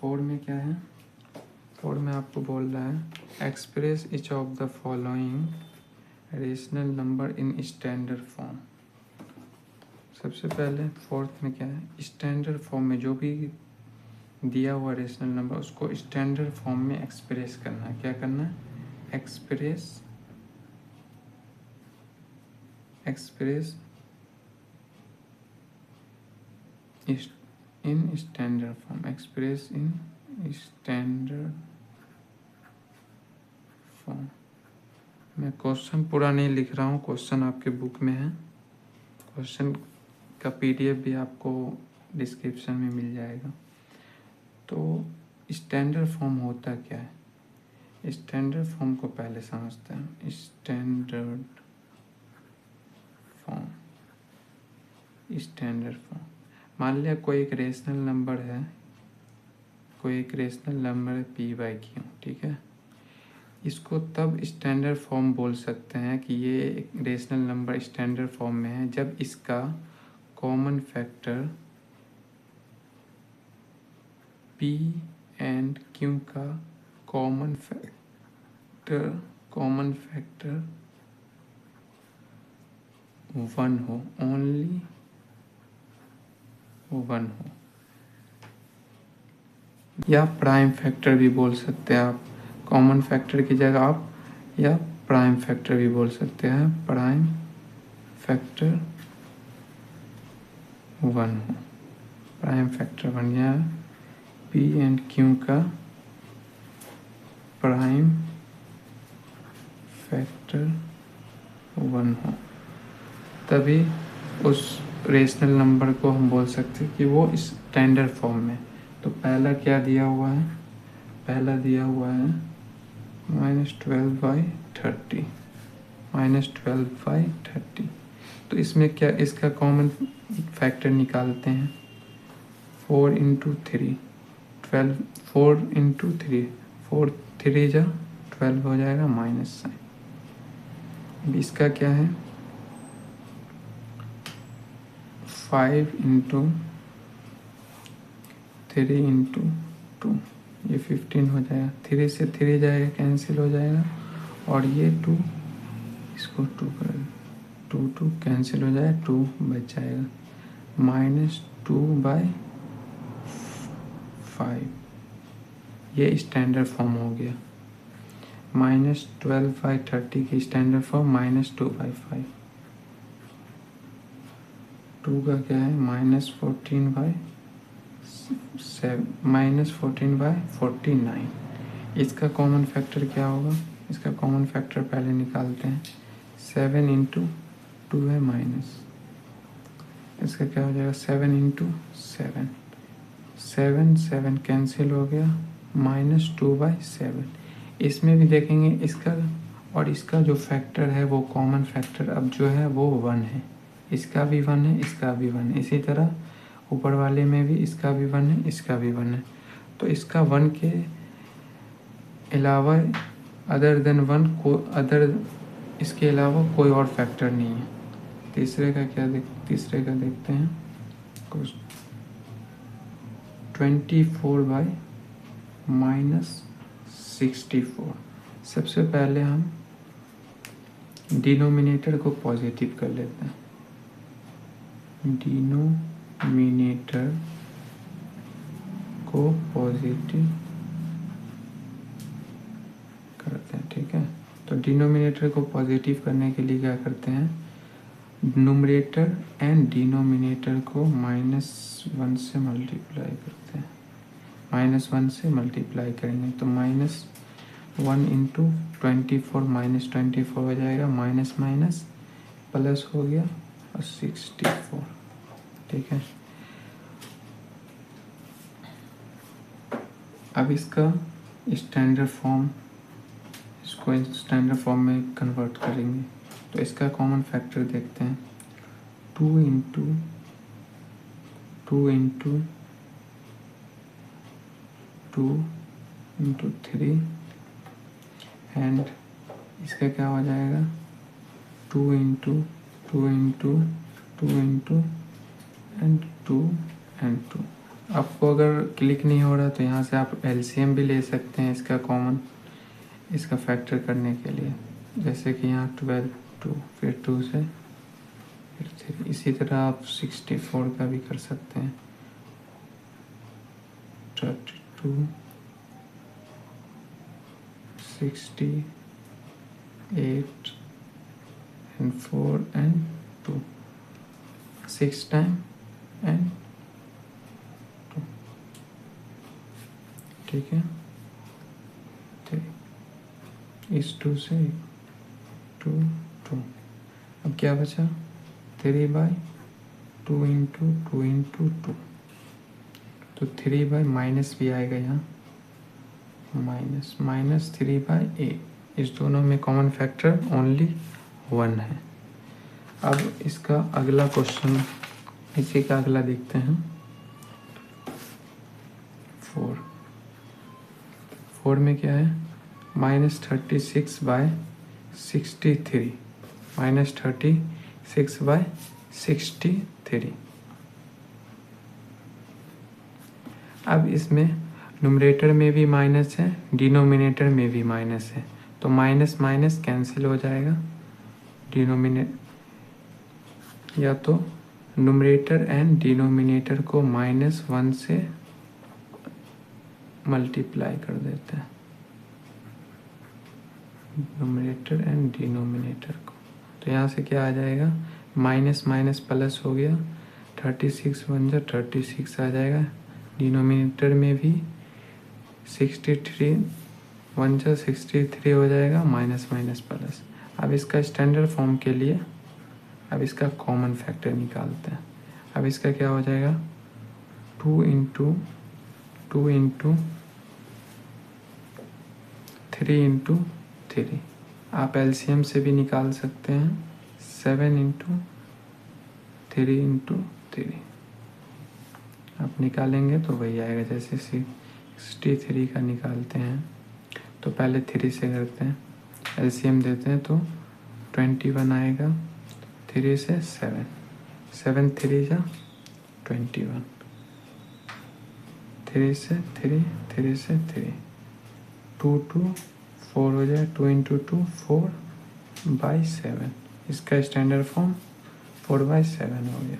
4 में क्या है, 4 में आपको बोल रहा है express each of the following rational number in standard form. सबसे पहले 4th में क्या है, स्टैंडर्ड फॉर्म में जो भी दिया हुआ रेशनल नंबर उसको स्टैंडर्ड फॉर्म में एक्सप्रेस करना है। क्या करना है, express in standard form, express in standard form. मैं क्वेश्चन पूरा नहीं लिख रहा हूँ, क्वेश्चन आपके बुक में है, क्वेश्चन का PDF भी आपको डिस्क्रिप्शन में मिल जाएगा। तो स्टैंडर्ड फॉर्म होता क्या है, स्टैंडर्ड फॉर्म को पहले समझते हैं। स्टैंडर्ड फॉर्म मान लिया कोई एक रेशनल नंबर है, P/Q, ठीक है। इसको तब स्टैंडर्ड फॉर्म बोल सकते हैं कि ये एक रेशनल नंबर स्टैंडर्ड फॉर्म में है जब इसका common factor P and Q का कॉमन फैक्टर 1 हो, ओनली 1 हो, या प्राइम फैक्टर भी बोल सकते हैं आप। कॉमन फैक्टर की जगह आप या प्राइम फैक्टर भी बोल सकते हैं, प्राइम फैक्टर 1 हो, प्राइम फैक्टर 1 या P एंड Q का प्राइम फैक्टर 1 हो, तभी उस रेशनल नंबर को हम बोल सकते हैं कि वो स्टैंडर्ड फॉर्म में। तो पहला क्या दिया हुआ है, पहला दिया हुआ है -12/30, -12/30। तो इसमें क्या, इसका कॉमन फैक्टर निकालते हैं, 4 × 3, 12, 4 × 3, 4 3 जा 12 हो जाएगा माइनस साइन। अब इसका क्या है, 5 × 3 × 2, ये 15 हो जाएगा। 3 से 3 जाएगा, कैंसिल हो जाएगा, और ये 2, इसको 2 कर 2 कैंसिल हो जाएगा, 2 बच जाएगा, -2/5। ये स्टैंडर्ड फॉर्म हो गया। -12/30 की स्टैंडर्ड फॉर्म -2/5। 2 का क्या है, -14/49। इसका कॉमन फैक्टर क्या होगा, इसका कॉमन फैक्टर पहले निकालते हैं। 7 × 2 है माइनस, इसका क्या हो जाएगा, 7 × 7, 7 कैंसिल हो गया, -2/7। इसमें भी देखेंगे इसका और इसका जो फैक्टर है वो कॉमन फैक्टर अब जो है वो 1 है, इसका भी 1 है, इसका भी 1 है। इसी तरह ऊपर वाले में भी इसका भी 1 है, इसका भी 1 है। तो इसका 1 के अलावा इसके अलावा कोई और फैक्टर नहीं है। तीसरे का तीसरे का देखते हैं, 24/-64। सबसे पहले हम डिनोमिनेटर को पॉजिटिव कर लेते हैं, डिनोमिनेटर को पॉजिटिव करते हैं, ठीक है। तो डिनोमिनेटर को पॉजिटिव करने के लिए क्या करते हैं, न्यूमरेटर एंड डिनोमिनेटर को -1 से मल्टीप्लाई करते हैं, -1 से मल्टीप्लाई करेंगे तो -1 × 24, -24 हो जाएगा, माइनस माइनस प्लस हो गया और 64, ठीक है। अब इसका स्टैंडर्ड फॉर्म, इसको स्टैंडर्ड फॉर्म में कन्वर्ट करेंगे। तो इसका कॉमन फैक्टर देखते हैं, 2 × 2 × 3 एंड इसका क्या हो जाएगा, 2 × 2 × 2 × 2 एंड 2 एंड 2। आपको अगर क्लिक नहीं हो रहा तो यहाँ से आप एलसीएम भी ले सकते हैं इसका कॉमन, इसका फैक्टर करने के लिए। जैसे कि यहाँ 12 2, फिर 2 से फिर 3, इसी तरह आप 64 का भी कर सकते हैं। 32 68 and 4 and 2, 6 टाइम एंड 2, ठीक है। इस 2 से 2 2, अब क्या बचा 3/2 इंटू 2 इंटू 2, तो 3 माइनस भी आएगा यहाँ, माइनस 3/8। इस दोनों में कॉमन फैक्टर ओनली 1 है। अब इसका अगला क्वेश्चन, इसी का अगला देखते हैं। 4 में क्या है, -36/63, -36/63। अब इसमें न्यूमरेटर में भी माइनस है, डिनोमिनेटर में भी माइनस है, तो माइनस माइनस कैंसिल हो जाएगा। या तो न्यूमरेटर एंड डिनोमिनेटर को -1 से मल्टीप्लाई कर देते हैं, न्यूमरेटर एंड डिनोमिनेटर को। तो यहाँ से क्या आ जाएगा, माइनस माइनस प्लस हो गया, 36 1 जा 36 आ जाएगा। डिनोमिनेटर में भी 63 1 जा 63 हो जाएगा, माइनस माइनस प्लस। अब इसका स्टैंडर्ड फॉर्म के लिए अब इसका कॉमन फैक्टर निकालते हैं। अब इसका क्या हो जाएगा, 2 इंटू 3 आप एलसीएम से भी निकाल सकते हैं। 7 इंटू 3 आप निकालेंगे तो वही आएगा। जैसे 63 का निकालते हैं तो पहले 3 से करते हैं, एलसीएम देते हैं तो 21 आएगा। 3 से 7, 7 3 जा 21, 3 से 3, 3 से 3, 2 2 4 हो जाए, 2 इंटू 2 4/7। इसका स्टैंडर्ड फॉर्म 4/7 हो गया।